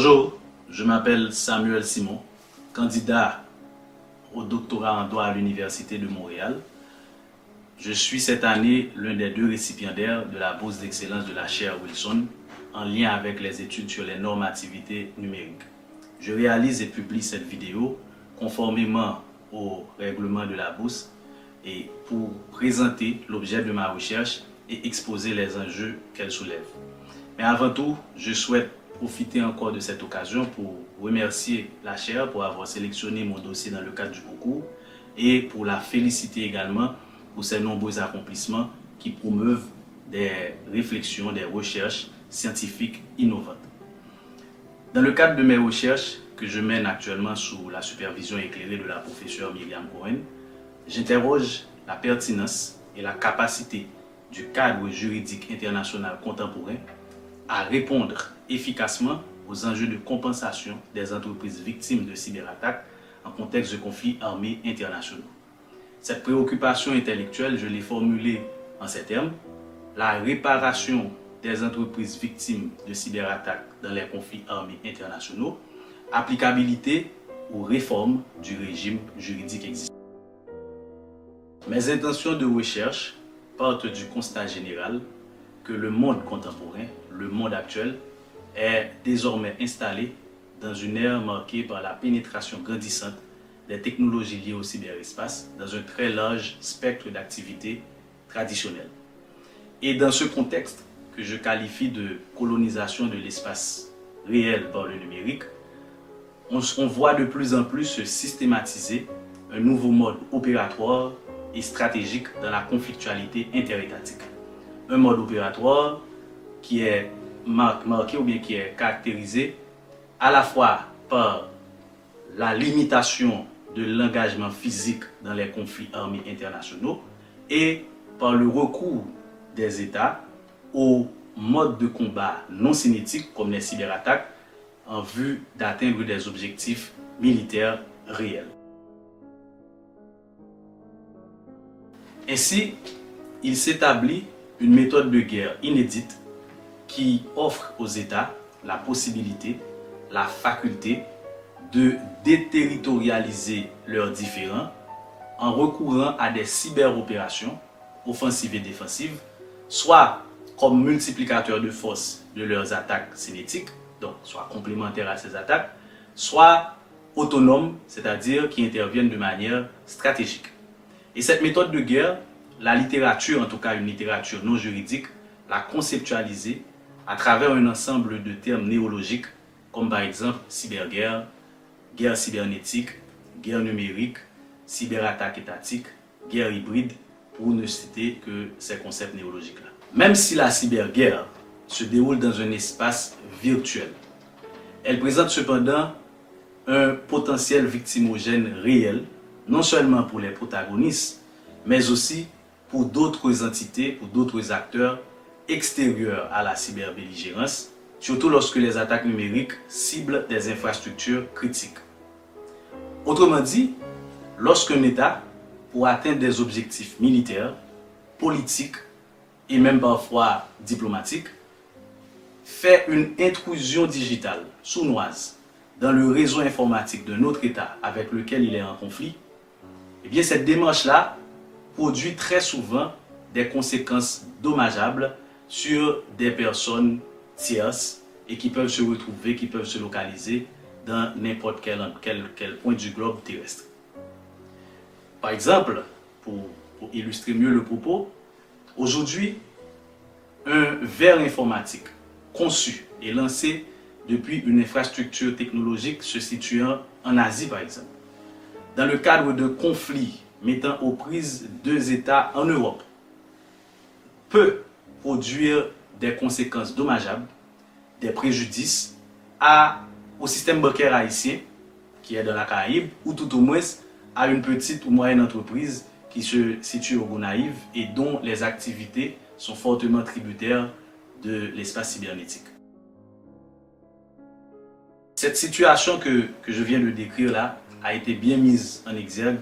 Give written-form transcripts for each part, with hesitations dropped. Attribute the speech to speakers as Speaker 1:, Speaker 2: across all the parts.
Speaker 1: Bonjour, je m'appelle Samuel Simon, candidat au doctorat en droit à l'Université de Montréal. Je suis cette année l'un des 2 récipiendaires de la bourse d'excellence de la chaire Wilson en lien avec les études sur les normativités numériques. Je réalise et publie cette vidéo conformément au règlement de la bourse et pour présenter l'objet de ma recherche et exposer les enjeux qu'elle soulève. Mais avant tout, je souhaite profiter encore de cette occasion pour remercier la chaire pour avoir sélectionné mon dossier dans le cadre du concours et pour la féliciter également pour ses nombreux accomplissements qui promeuvent des réflexions, des recherches scientifiques innovantes. Dans le cadre de mes recherches que je mène actuellement sous la supervision éclairée de la professeure Myriam Cohen, j'interroge la pertinence et la capacité du cadre juridique international contemporain à répondre efficacement aux enjeux de compensation des entreprises victimes de cyberattaques en contexte de conflits armés internationaux. Cette préoccupation intellectuelle, je l'ai formulée en ces termes: la réparation des entreprises victimes de cyberattaques dans les conflits armés internationaux, applicabilité aux réformes du régime juridique existant. Mes intentions de recherche partent du constat général que le monde contemporain, le monde actuel, est désormais installé dans une ère marquée par la pénétration grandissante des technologies liées au cyberespace dans un très large spectre d'activités traditionnelles. Et dans ce contexte que je qualifie de colonisation de l'espace réel par le numérique, on voit de plus en plus se systématiser un nouveau mode opératoire et stratégique dans la conflictualité interétatique. Un mode opératoire qui est marqué ou bien qui est caractérisé à la fois par la limitation de l'engagement physique dans les conflits armés internationaux et par le recours des États aux modes de combat non cinétiques comme les cyberattaques en vue d'atteindre des objectifs militaires réels. Ainsi, il s'établit une méthode de guerre inédite qui offre aux États la possibilité, la faculté de déterritorialiser leurs différends en recourant à des cyberopérations offensives et défensives, soit comme multiplicateurs de force de leurs attaques cinétiques, donc soit complémentaires à ces attaques, soit autonomes, c'est-à-dire qui interviennent de manière stratégique. Et cette méthode de guerre, la littérature, en tout cas une littérature non juridique, l'a conceptualisée à travers un ensemble de termes néologiques comme par exemple cyberguerre, guerre cybernétique, guerre numérique, cyberattaque étatique, guerre hybride, pour ne citer que ces concepts néologiques-là. Même si la cyberguerre se déroule dans un espace virtuel, elle présente cependant un potentiel victimogène réel, non seulement pour les protagonistes, mais aussi pour d'autres entités, pour d'autres acteurs extérieurs à la cyberbelligérance, surtout lorsque les attaques numériques ciblent des infrastructures critiques. Autrement dit, lorsqu'un État, pour atteindre des objectifs militaires, politiques et même parfois diplomatiques, fait une intrusion digitale sournoise dans le réseau informatique d'un autre État avec lequel il est en conflit, eh bien cette démarche-là produit très souvent des conséquences dommageables sur des personnes tierces et qui peuvent se retrouver, qui peuvent se localiser dans n'importe quel point du globe terrestre. Par exemple, pour illustrer mieux le propos, aujourd'hui, un verre informatique conçu et lancé depuis une infrastructure technologique se situant en Asie par exemple, dans le cadre de conflits mettant aux prises 2 États en Europe, peut produire des conséquences dommageables, des préjudices au système bancaire haïtien qui est dans la Caraïbe, ou tout au moins à une petite ou moyenne entreprise qui se situe au Gonaïve et dont les activités sont fortement tributaires de l'espace cybernétique. Cette situation que je viens de décrire là a été bien mise en exergue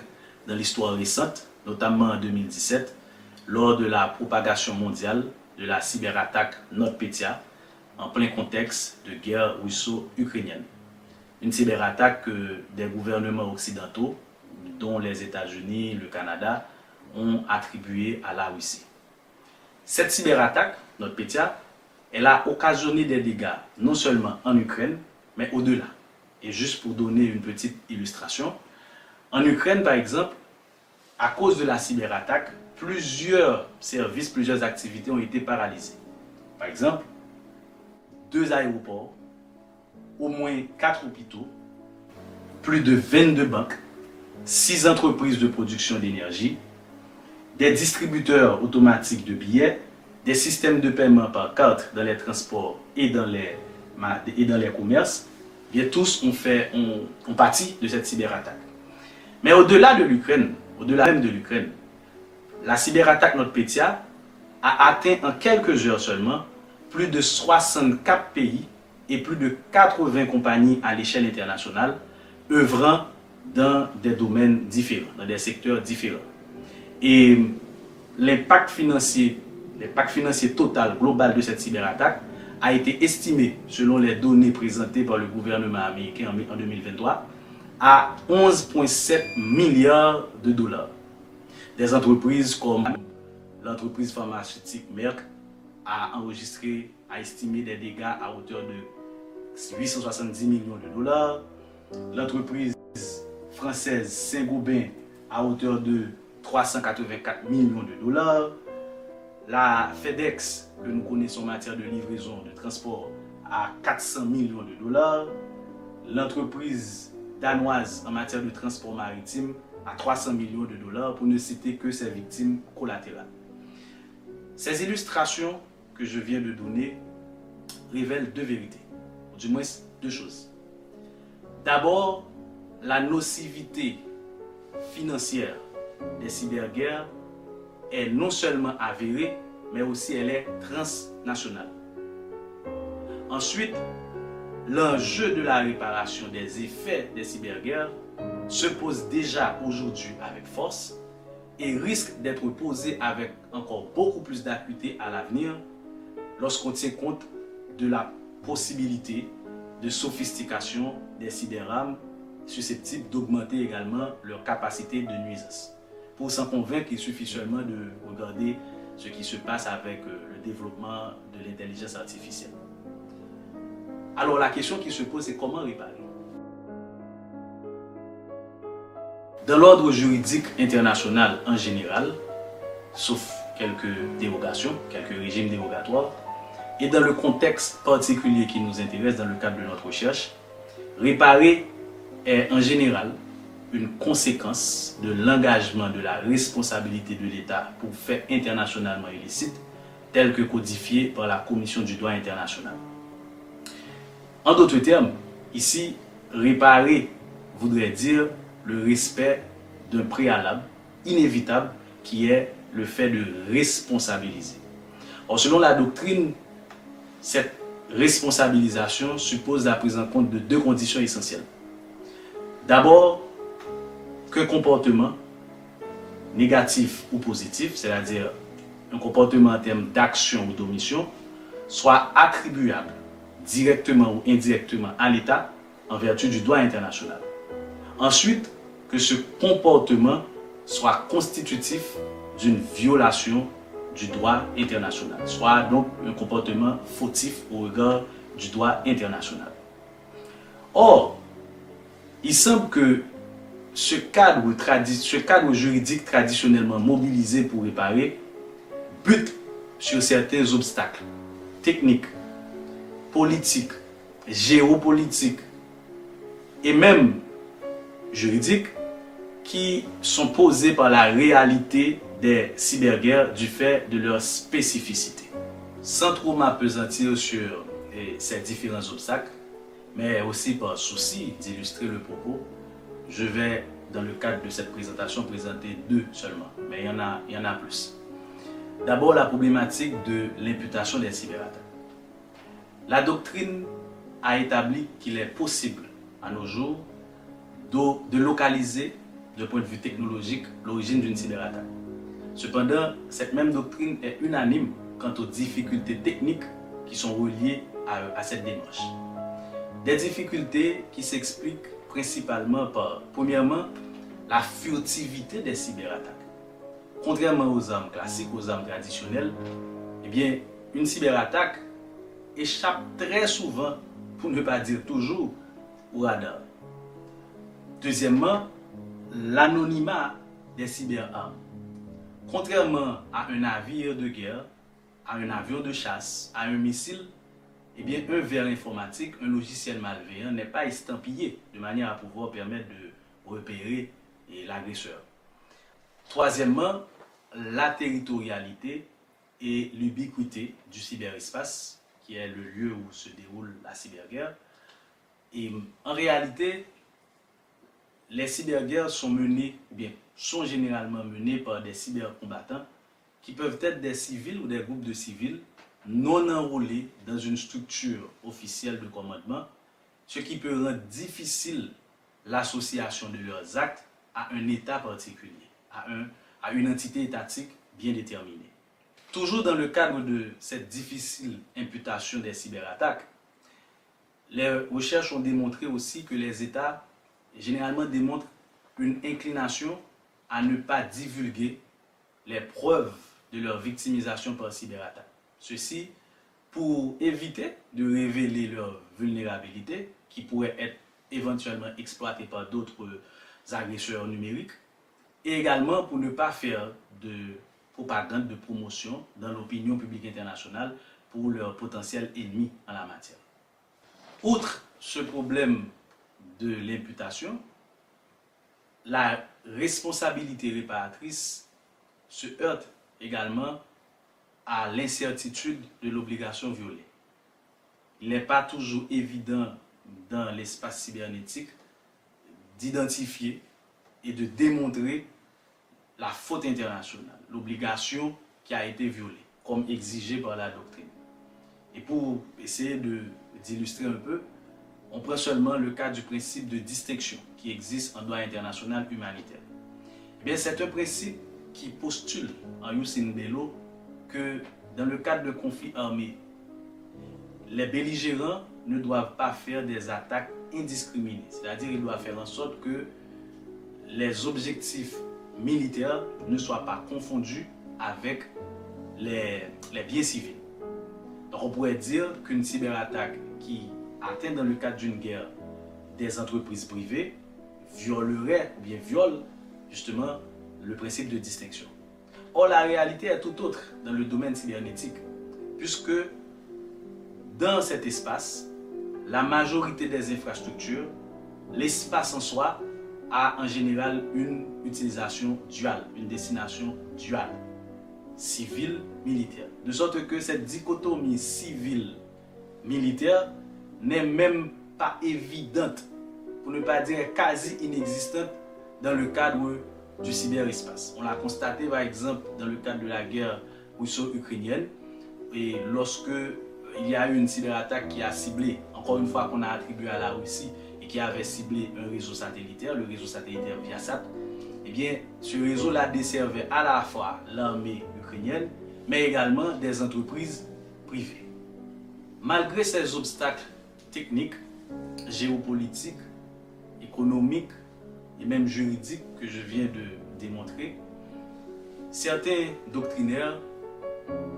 Speaker 1: dans l'histoire récente, notamment en 2017, lors de la propagation mondiale de la cyberattaque NotPetya en plein contexte de guerre russo-ukrainienne. Une cyberattaque que des gouvernements occidentaux, dont les États-Unis, le Canada, ont attribuée à la Russie. Cette cyberattaque, NotPetya, elle a occasionné des dégâts non seulement en Ukraine, mais au-delà. Et juste pour donner une petite illustration, en Ukraine, par exemple, à cause de la cyberattaque, plusieurs services, plusieurs activités ont été paralysées. Par exemple, 2 aéroports, au moins 4 hôpitaux, plus de 22 banques, 6 entreprises de production d'énergie, des distributeurs automatiques de billets, des systèmes de paiement par carte dans les transports et dans les commerces, bien tous ont pâti de cette cyberattaque. Mais au-delà de l'Ukraine, au-delà même de l'Ukraine, la cyberattaque NotPetya a atteint en quelques heures seulement plus de 64 pays et plus de 80 compagnies à l'échelle internationale œuvrant dans des domaines différents, dans des secteurs différents. Et l'impact financier total global de cette cyberattaque a été estimé, selon les données présentées par le gouvernement américain en 2023, à 11,7 milliards de dollars. Des entreprises comme l'entreprise pharmaceutique Merck a estimé des dégâts à hauteur de 870 millions de dollars. L'entreprise française Saint-Gobain à hauteur de 384 millions de dollars. La FedEx, que nous connaissons en matière de livraison, de transport, à 400 millions de dollars. L'entreprise danoise en matière de transport maritime à 300 millions de dollars, pour ne citer que ses victimes collatérales. Ces illustrations que je viens de donner révèlent 2 vérités, ou du moins 2 choses. D'abord, la nocivité financière des cyberguerres est non seulement avérée, mais aussi elle est transnationale. Ensuite, l'enjeu de la réparation des effets des cyberguerres se pose déjà aujourd'hui avec force et risque d'être posé avec encore beaucoup plus d'acuité à l'avenir lorsqu'on tient compte de la possibilité de sophistication des cyberarmes susceptibles d'augmenter également leur capacité de nuisance. Pour s'en convaincre, il suffit seulement de regarder ce qui se passe avec le développement de l'intelligence artificielle. Alors la question qui se pose, c'est comment réparer? Dans l'ordre juridique international en général, sauf quelques dérogations, quelques régimes dérogatoires, et dans le contexte particulier qui nous intéresse dans le cadre de notre recherche, réparer est en général une conséquence de l'engagement de la responsabilité de l'État pour faits internationalement illicites, tels que codifiés par la Commission du droit international. En d'autres termes, ici, réparer voudrait dire le respect d'un préalable inévitable qui est le fait de responsabiliser. Or, selon la doctrine, cette responsabilisation suppose la prise en compte de 2 conditions essentielles. D'abord, qu'un comportement négatif ou positif, c'est-à-dire un comportement en termes d'action ou d'omission, soit attribuable directement ou indirectement à l'État en vertu du droit international. Ensuite, que ce comportement soit constitutif d'une violation du droit international, soit donc un comportement fautif au regard du droit international. Or, il semble que ce cadre juridique traditionnellement mobilisé pour réparer bute sur certains obstacles techniques, politiques, géopolitiques et même juridiques qui sont posés par la réalité des cyberguerres du fait de leur spécificité. Sans trop m'appesantir sur ces différents obstacles, mais aussi par souci d'illustrer le propos, je vais, dans le cadre de cette présentation, présenter 2 seulement, mais il y en a plus. D'abord, la problématique de l'imputation des cyberattaques. La doctrine a établi qu'il est possible, à nos jours, de localiser, de point de vue technologique, l'origine d'une cyberattaque. Cependant, cette même doctrine est unanime quant aux difficultés techniques qui sont reliées à cette démarche. Des difficultés qui s'expliquent principalement par, premièrement, la furtivité des cyberattaques. Contrairement aux armes classiques, aux armes traditionnelles, eh bien, une cyberattaque échappe très souvent, pour ne pas dire toujours, au radar. Deuxièmement, l'anonymat des cyberarmes. Contrairement à un navire de guerre, à un avion de chasse, à un missile, eh bien, un verre informatique, un logiciel malveillant n'est pas estampillé de manière à pouvoir permettre de repérer l'agresseur. Troisièmement, la territorialité et l'ubiquité du cyberespace, qui est le lieu où se déroule la cyberguerre. Et en réalité, les cyberguerres sont menées, ou bien sont généralement menées par des cybercombattants qui peuvent être des civils ou des groupes de civils non enrôlés dans une structure officielle de commandement, ce qui peut rendre difficile l'association de leurs actes à un État particulier, à une entité étatique bien déterminée. Toujours dans le cadre de cette difficile imputation des cyberattaques, les recherches ont démontré aussi que les États généralement démontrent une inclination à ne pas divulguer les preuves de leur victimisation par cyberattaque. Ceci pour éviter de révéler leur vulnérabilité qui pourrait être éventuellement exploitée par d'autres agresseurs numériques et également pour ne pas faire de propagande, de promotion dans l'opinion publique internationale pour leurs potentiels ennemis en la matière. Outre ce problème de l'imputation, la responsabilité réparatrice se heurte également à l'incertitude de l'obligation violée. Il n'est pas toujours évident dans l'espace cybernétique d'identifier et de démontrer la faute internationale, l'obligation qui a été violée, comme exigé par la doctrine. Et pour essayer d'illustrer un peu, on prend seulement le cas du principe de distinction qui existe en droit international humanitaire. Eh bien, c'est un principe qui postule en jus in bello que dans le cadre de conflits armés, les belligérants ne doivent pas faire des attaques indiscriminées. C'est-à-dire qu'ils doivent faire en sorte que les objectifs militaires ne soient pas confondus avec les biens civils. Donc on pourrait dire qu'une cyberattaque qui atteint dans le cadre d'une guerre des entreprises privées violerait ou bien viole justement le principe de distinction. Or la réalité est tout autre dans le domaine cybernétique, puisque dans cet espace, la majorité des infrastructures, l'espace en soi a en général une utilisation duale, une destination duale, civile-militaire. De sorte que cette dichotomie civile-militaire n'est même pas évidente, pour ne pas dire quasi inexistante, dans le cadre du cyberespace. On l'a constaté par exemple dans le cadre de la guerre russo-ukrainienne, et lorsque il y a eu une cyberattaque qui a ciblé, encore une fois qu'on a attribué à la Russie, et qui avait ciblé un réseau satellitaire, le réseau satellitaire Viasat, eh bien, ce réseau-là desservait à la fois l'armée ukrainienne, mais également des entreprises privées. Malgré ces obstacles techniques, géopolitiques, économiques et même juridiques que je viens de démontrer, certains doctrinaires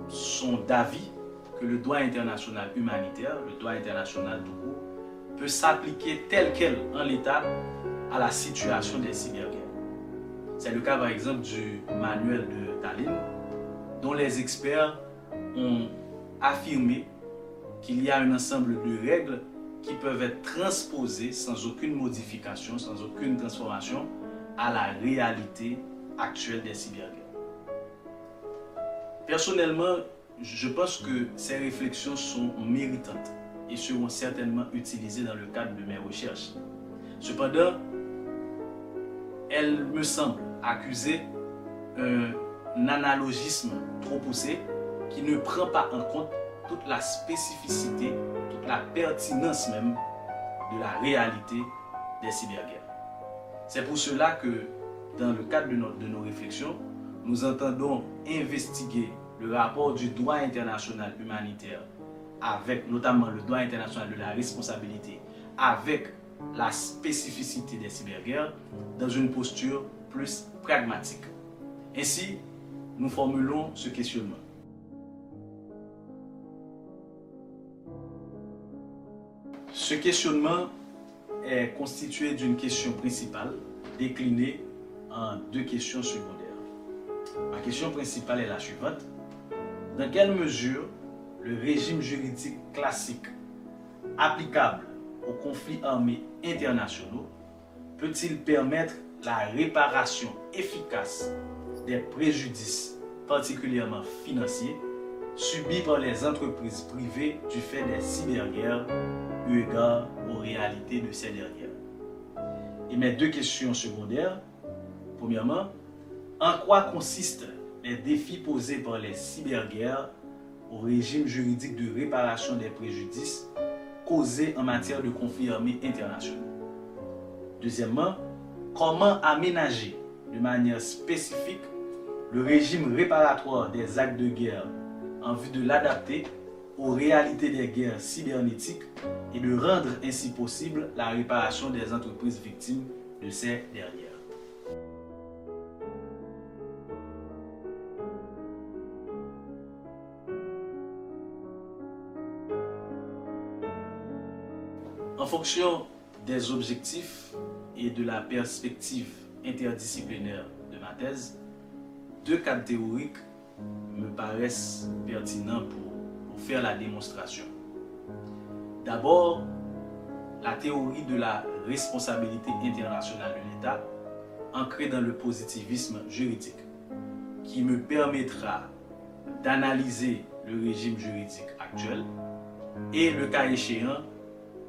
Speaker 1: sont d'avis que le droit international humanitaire, le droit international tout court, peut s'appliquer tel quel en l'état à la situation des cyberguerres. C'est le cas par exemple du manuel de Tallinn, dont les experts ont affirmé qu'il y a un ensemble de règles qui peuvent être transposées sans aucune modification, sans aucune transformation à la réalité actuelle des cyberguerres. Personnellement, je pense que ces réflexions sont méritantes et seront certainement utilisées dans le cadre de mes recherches. Cependant, elles me semblent accuser un analogisme trop poussé qui ne prend pas en compte toute la spécificité, toute la pertinence même de la réalité des cyberguerres. C'est pour cela que, dans le cadre de nos réflexions, nous entendons investiguer le rapport du droit international humanitaire avec notamment le droit international de la responsabilité, avec la spécificité des cyberguerres, dans une posture plus pragmatique. Ainsi, nous formulons ce questionnement. Ce questionnement est constitué d'une question principale déclinée en deux questions secondaires. Ma question principale est la suivante. Dans quelle mesure le régime juridique classique applicable aux conflits armés internationaux peut-il permettre la réparation efficace des préjudices, particulièrement financiers, subis par les entreprises privées du fait des cyberguerres eu égard aux réalités de ces dernières? Et mes deux questions secondaires. Premièrement, en quoi consistent les défis posés par les cyberguerres au régime juridique de réparation des préjudices causés en matière de conflits armés internationaux? Deuxièmement, comment aménager de manière spécifique le régime réparatoire des actes de guerre en vue de l'adapter aux réalités des guerres cybernétiques et de rendre ainsi possible la réparation des entreprises victimes de ces dernières. En fonction des objectifs et de la perspective interdisciplinaire de ma thèse, deux cadres théoriques me paraissent pertinents pour faire la démonstration. D'abord, la théorie de la responsabilité internationale de l'État, ancrée dans le positivisme juridique, qui me permettra d'analyser le régime juridique actuel et, le cas échéant,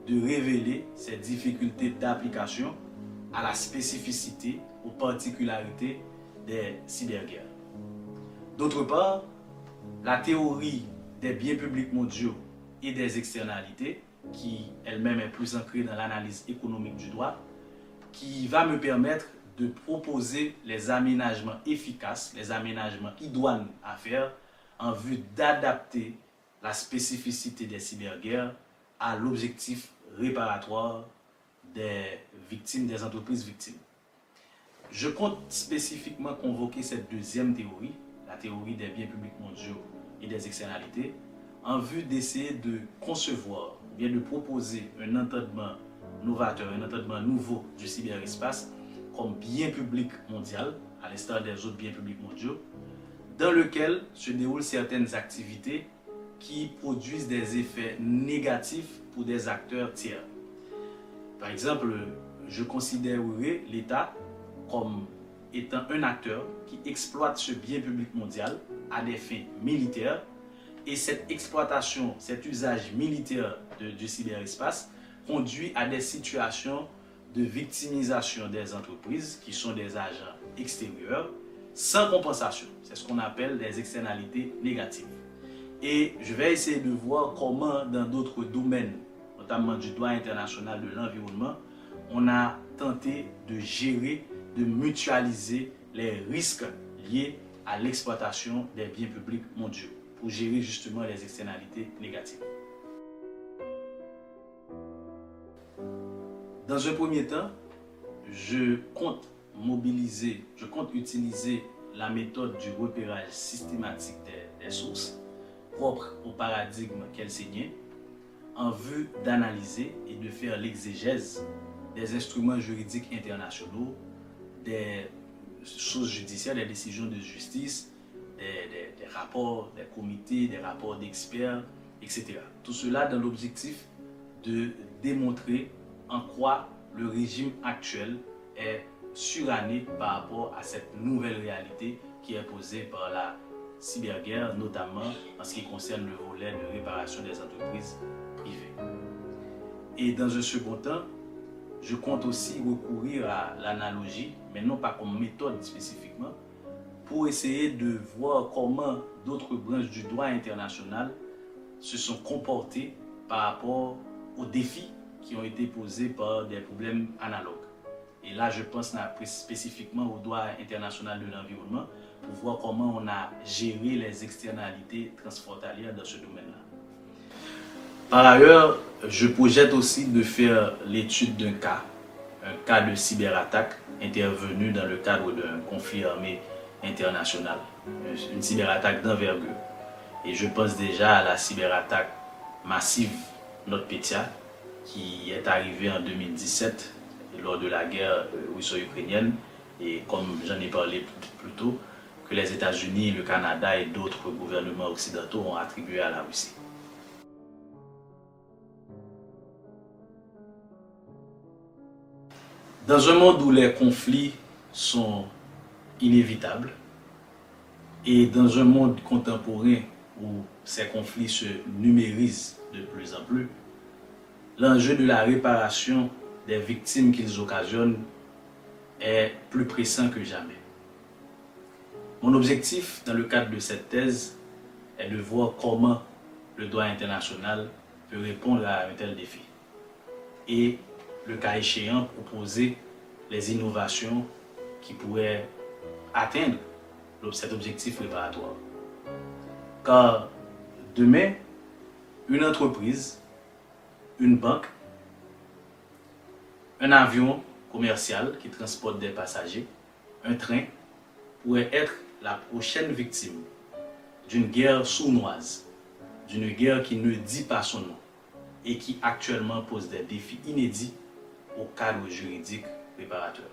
Speaker 1: de révéler ses difficultés d'application à la spécificité, aux particularités des cyberguerres. D'autre part, la théorie des biens publics mondiaux et des externalités, qui elle-même est plus ancrée dans l'analyse économique du droit, qui va me permettre de proposer les aménagements efficaces, les aménagements idoines à faire en vue d'adapter la spécificité des cyberguerres à l'objectif réparatoire des victimes, des entreprises victimes. Je compte spécifiquement convoquer cette deuxième théorie, la théorie des biens publics mondiaux et des externalités, en vue d'essayer de concevoir, bien de proposer un entendement novateur, un entendement nouveau du cyberespace comme bien public mondial, à l'instar des autres biens publics mondiaux, dans lequel se déroulent certaines activités qui produisent des effets négatifs pour des acteurs tiers. Par exemple, je considérerais l'État comme étant un acteur qui exploite ce bien public mondial à des fins militaires, et cette exploitation, cet usage militaire du cyberespace conduit à des situations de victimisation des entreprises qui sont des agents extérieurs sans compensation. C'est ce qu'on appelle des externalités négatives. Et je vais essayer de voir comment dans d'autres domaines, notamment du droit international de l'environnement, on a tenté de gérer, de mutualiser les risques liés à l'exploitation des biens publics mondiaux pour gérer justement les externalités négatives. Dans un premier temps, je compte utiliser la méthode du repérage systématique des sources propre au paradigme qu'elle signait, en vue d'analyser et de faire l'exégèse des instruments juridiques internationaux, des choses judiciaires, des décisions de justice, des rapports des comités, des rapports d'experts, etc. Tout cela dans l'objectif de démontrer en quoi le régime actuel est suranné par rapport à cette nouvelle réalité qui est posée par la cyberguerre, notamment en ce qui concerne le volet de réparation des entreprises privées. Et dans un second temps, je compte aussi recourir à l'analogie, mais non pas comme méthode spécifiquement, pour essayer de voir comment d'autres branches du droit international se sont comportées par rapport aux défis qui ont été posés par des problèmes analogues. Et là, je pense spécifiquement au droit international de l'environnement pour voir comment on a géré les externalités transfrontalières dans ce domaine-là. Par ailleurs, je projette aussi de faire l'étude d'un cas, un cas de cyberattaque intervenu dans le cadre d'un conflit armé international, une cyberattaque d'envergure. Et je pense déjà à la cyberattaque massive NotPetya qui est arrivée en 2017 lors de la guerre russo-ukrainienne et comme j'en ai parlé plus tôt, que les États-Unis, le Canada et d'autres gouvernements occidentaux ont attribué à la Russie. Dans un monde où les conflits sont inévitables et dans un monde contemporain où ces conflits se numérisent de plus en plus, l'enjeu de la réparation des victimes qu'ils occasionnent est plus pressant que jamais. Mon objectif dans le cadre de cette thèse est de voir comment le droit international peut répondre à un tel défi et, le cas échéant, proposer les innovations qui pourraient atteindre cet objectif réparatoire. Car demain, une entreprise, une banque, un avion commercial qui transporte des passagers, un train, pourrait être la prochaine victime d'une guerre sournoise, d'une guerre qui ne dit pas son nom et qui actuellement pose des défis inédits au cadre juridique réparateur.